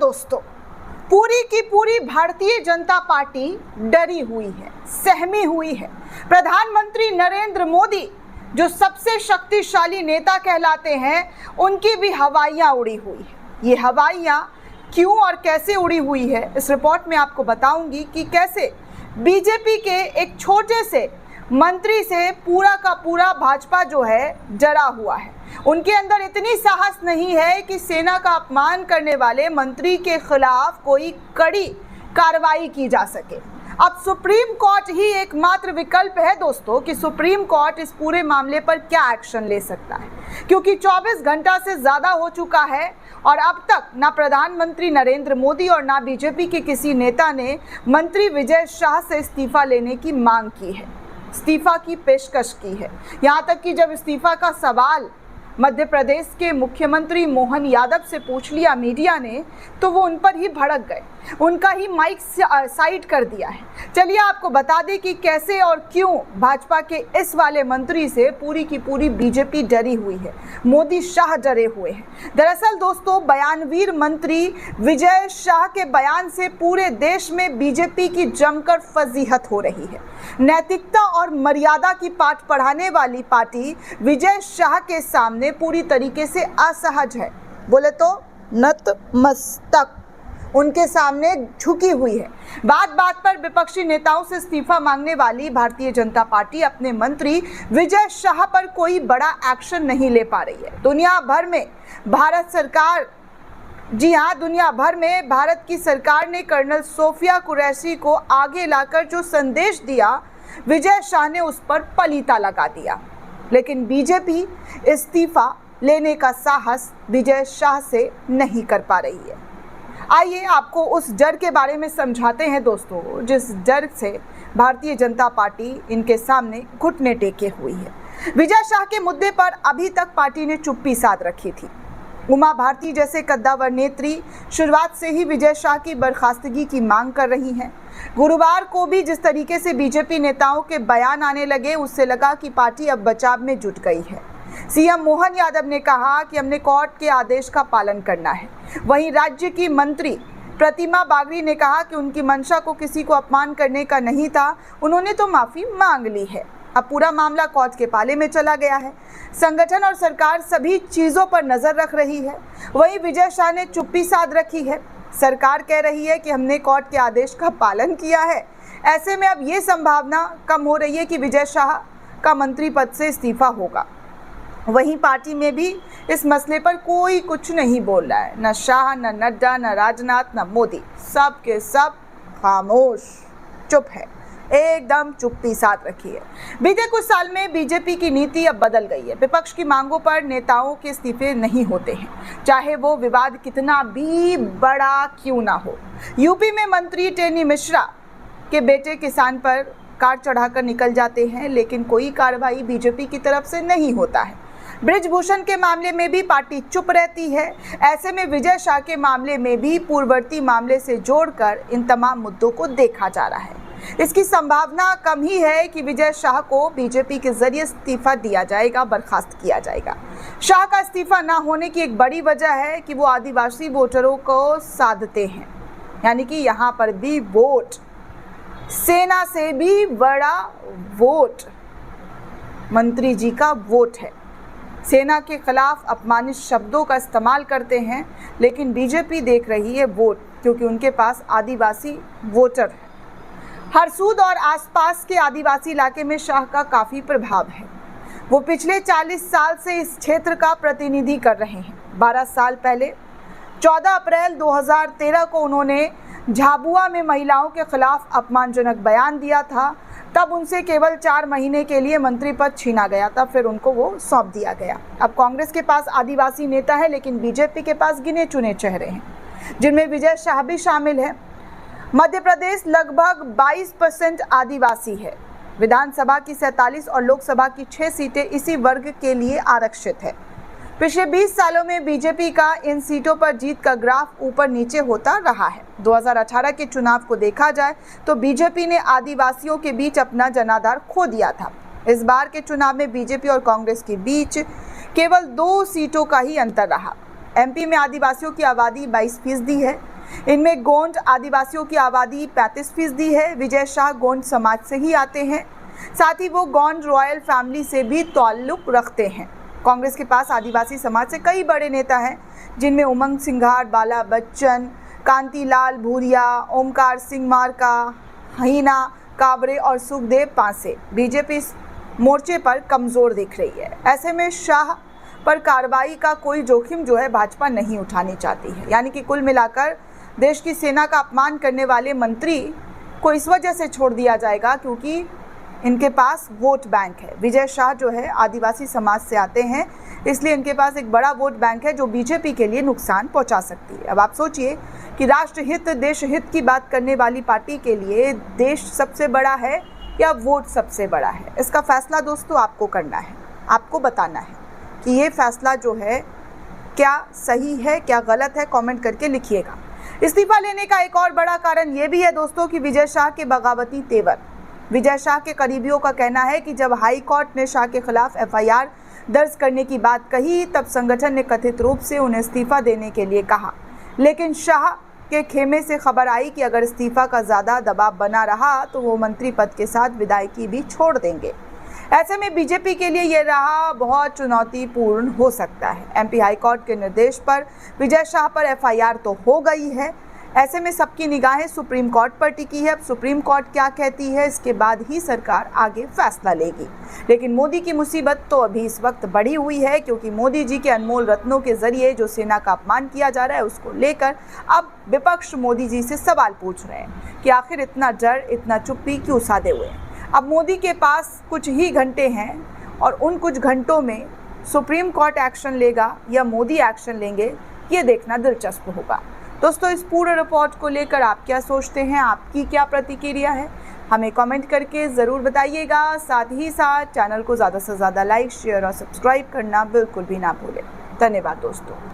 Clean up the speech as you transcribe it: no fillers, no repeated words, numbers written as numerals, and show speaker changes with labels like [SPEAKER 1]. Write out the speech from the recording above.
[SPEAKER 1] दोस्तों, पूरी की पूरी भारतीय जनता पार्टी डरी हुई है, सहमी हुई है। प्रधानमंत्री नरेंद्र मोदी जो सबसे शक्तिशाली नेता कहलाते हैं, उनकी भी हवाइयां उड़ी हुई है। ये हवाइयां क्यों और कैसे उड़ी हुई है, इस रिपोर्ट में आपको बताऊंगी कि कैसे बीजेपी के एक छोटे से मंत्री से पूरा का पूरा भाजपा जो है डरा हुआ है। उनके अंदर इतनी साहस नहीं है कि सेना का अपमान करने वाले मंत्री के खिलाफ कोई कड़ी कार्रवाई की जा सके। अब सुप्रीम कोर्ट ही एकमात्र विकल्प है दोस्तों कि सुप्रीम कोर्ट इस पूरे मामले पर क्या एक्शन ले सकता है, क्योंकि 24 घंटा से ज़्यादा हो चुका है और अब तक ना प्रधानमंत्री नरेंद्र मोदी और ना बीजेपी के किसी नेता ने मंत्री विजय शाह से इस्तीफा लेने की मांग की है, इस्तीफा की पेशकश की है। यहाँ तक कि जब इस्तीफा का सवाल मध्य प्रदेश के मुख्यमंत्री मोहन यादव से पूछ लिया मीडिया ने, तो वो उन पर ही भड़क गए, उनका ही माइक साइड कर दिया है। चलिए आपको बता दें कि कैसे और क्यों भाजपा के इस वाले मंत्री से पूरी की पूरी बीजेपी डरी हुई है, मोदी शाह डरे हुए हैं। दरअसल दोस्तों, बयानवीर मंत्री विजय शाह के बयान से पूरे देश में बीजेपी की जमकर फजीहत हो रही है। नैतिकता और मर्यादा की पाठ पढ़ाने वाली पार्टी विजय शाह के सामने पूरी तरीके से असहज है, बोले तो नतमस्तक उनके सामने झुकी हुई है। बात बात पर विपक्षी नेताओं से इस्तीफा मांगने वाली भारतीय जनता पार्टी अपने मंत्री विजय शाह पर कोई बड़ा एक्शन नहीं ले पा रही है। दुनिया भर में भारत सरकार, जी हाँ, दुनिया भर में भारत की सरकार ने कर्नल सोफिया कुरैशी को आगे लाकर जो संदेश दिया, विजय शाह ने उस पर पलीता लगा दिया। लेकिन बीजेपी इस्तीफा लेने का साहस विजय शाह से नहीं कर पा रही है। आइए आपको उस डर के बारे में समझाते हैं दोस्तों, जिस डर से भारतीय जनता पार्टी इनके सामने घुटने टेके हुई है। विजय शाह के मुद्दे पर अभी तक पार्टी ने चुप्पी साध रखी थी। उमा भारती जैसे कद्दावर नेत्री शुरुआत से ही विजय शाह की बर्खास्तगी की मांग कर रही हैं। गुरुवार को भी जिस तरीके से बीजेपी नेताओं के बयान आने लगे, उससे लगा कि पार्टी अब बचाव में जुट गई है। सीएम मोहन यादव ने कहा कि हमने कोर्ट के आदेश का पालन करना है। वहीं राज्य की मंत्री प्रतिमा बागरी ने कहा कि उनकी मंशा को किसी को अपमान करने का नहीं था, उन्होंने तो माफी मांग ली है। अब पूरा मामला कोर्ट के पाले में चला गया है। संगठन और सरकार सभी चीजों पर नजर रख रही है। वहीं विजय शाह ने चुप्पी साध रखी है। सरकार कह रही है कि हमने कोर्ट के आदेश का पालन किया है। ऐसे में अब ये संभावना कम हो रही है कि विजय शाह का मंत्री पद से इस्तीफा होगा। वहीं पार्टी में भी इस मसले पर कोई कुछ नहीं बोल रहा है, न शाह, न नड्डा, न राजनाथ, न मोदी, सब के सब खामोश, चुप है, एकदम चुप्पी साध रखी है। बीते कुछ साल में बीजेपी की नीति अब बदल गई है। विपक्ष की मांगों पर नेताओं के इस्तीफे नहीं होते हैं, चाहे वो विवाद कितना भी बड़ा क्यों ना हो। यूपी में मंत्री टेनी मिश्रा के बेटे किसान पर कार चढ़ाकर निकल जाते हैं, लेकिन कोई कार्रवाई बीजेपी की तरफ से नहीं होता है। ब्रिजभूषण के मामले में भी पार्टी चुप रहती है। ऐसे में विजय शाह के मामले में भी पूर्ववर्ती मामले से जोड़कर इन तमाम मुद्दों को देखा जा रहा है। इसकी संभावना कम ही है कि विजय शाह को बीजेपी के जरिए इस्तीफा दिया जाएगा, बर्खास्त किया जाएगा। शाह का इस्तीफा ना होने की एक बड़ी वजह है कि वो आदिवासी वोटरों को साधते हैं, यानी कि यहाँ पर भी वोट, सेना से भी बड़ा वोट मंत्री जी का वोट है। सेना के खिलाफ अपमानित शब्दों का इस्तेमाल करते हैं, लेकिन बीजेपी देख रही है वोट, क्योंकि उनके पास आदिवासी वोटर है। हरसूद और आसपास के आदिवासी इलाके में शाह का काफ़ी प्रभाव है। वो पिछले 40 साल से इस क्षेत्र का प्रतिनिधि कर रहे हैं। 12 साल पहले 14 अप्रैल 2013 को उन्होंने झाबुआ में महिलाओं के खिलाफ अपमानजनक बयान दिया था। तब उनसे केवल 4 महीने के लिए मंत्री पद छीना गया था, फिर उनको वो सौंप दिया गया। अब कांग्रेस के पास आदिवासी नेता है, लेकिन बीजेपी के पास गिने चुने चेहरे हैं, जिनमें विजय शाह भी शामिल है। मध्य प्रदेश लगभग 22% आदिवासी है। विधानसभा की 47 और लोकसभा की 6 सीटें इसी वर्ग के लिए आरक्षित है। पिछले 20 सालों में बीजेपी का इन सीटों पर जीत का ग्राफ ऊपर नीचे होता रहा है। 2018 के चुनाव को देखा जाए तो बीजेपी ने आदिवासियों के बीच अपना जनाधार खो दिया था। इस बार के चुनाव में बीजेपी और कांग्रेस के बीच केवल 2 सीटों का ही अंतर रहा। एमपी में आदिवासियों की आबादी 22% है। इनमें गोंड आदिवासियों की आबादी 35% है। विजय शाह गोंड समाज से ही आते हैं, साथ ही वो गोंड रॉयल फैमिली से भी ताल्लुक रखते हैं। कांग्रेस के पास आदिवासी समाज से कई बड़े नेता हैं, जिनमें उमंग सिंघार, बाला बच्चन, कांतिलाल भूरिया, ओमकार सिंह मार्का, हीना काबरे और सुखदेव पांसे। बीजेपी इस मोर्चे पर कमजोर दिख रही है। ऐसे में शाह पर कार्रवाई का कोई जोखिम जो है भाजपा नहीं उठानी चाहती है। यानी कि कुल मिलाकर देश की सेना का अपमान करने वाले मंत्री को इस वजह से छोड़ दिया जाएगा क्योंकि इनके पास वोट बैंक है। विजय शाह जो है आदिवासी समाज से आते हैं, इसलिए इनके पास एक बड़ा वोट बैंक है जो बीजेपी के लिए नुकसान पहुंचा सकती है। अब आप सोचिए कि राष्ट्रहित, देश हित की बात करने वाली पार्टी के लिए देश सबसे बड़ा है या वोट सबसे बड़ा है? इसका फैसला दोस्तों आपको करना है, आपको बताना है कि ये फैसला जो है क्या सही है, क्या गलत है, कमेंट करके लिखिएगा। इस्तीफा लेने का एक और बड़ा कारण ये भी है दोस्तों कि विजय शाह के बगावती तेवर। विजय शाह के करीबियों का कहना है कि जब हाई कोर्ट ने शाह के खिलाफ एफआईआर दर्ज करने की बात कही, तब संगठन ने कथित रूप से उन्हें इस्तीफा देने के लिए कहा, लेकिन शाह के खेमे से खबर आई कि अगर इस्तीफा का ज़्यादा दबाव बना रहा तो वो मंत्री पद के साथ विदायगी भी छोड़ देंगे। ऐसे में बीजेपी के लिए ये रहा बहुत चुनौतीपूर्ण हो सकता है। एमपी हाईकोर्ट के निर्देश पर विजय शाह पर एफआईआर तो हो गई है। ऐसे में सबकी निगाहें सुप्रीम कोर्ट पर टिकी है। अब सुप्रीम कोर्ट क्या कहती है, इसके बाद ही सरकार आगे फैसला लेगी। लेकिन मोदी की मुसीबत तो अभी इस वक्त बढ़ी हुई है, क्योंकि मोदी जी के अनमोल रत्नों के जरिए जो सेना का अपमान किया जा रहा है, उसको लेकर अब विपक्ष मोदी जी से सवाल पूछ रहे हैं कि आखिर इतना डर, इतना चुप्पी क्यों साधे हुए हैं। अब मोदी के पास कुछ ही घंटे हैं और उन कुछ घंटों में सुप्रीम कोर्ट एक्शन लेगा या मोदी एक्शन लेंगे, ये देखना दिलचस्प होगा। दोस्तों, इस पूरे रिपोर्ट को लेकर आप क्या सोचते हैं, आपकी क्या प्रतिक्रिया है, हमें कमेंट करके ज़रूर बताइएगा। साथ ही साथ चैनल को ज़्यादा से ज़्यादा लाइक, शेयर और सब्सक्राइब करना बिल्कुल भी ना भूलें। धन्यवाद दोस्तों।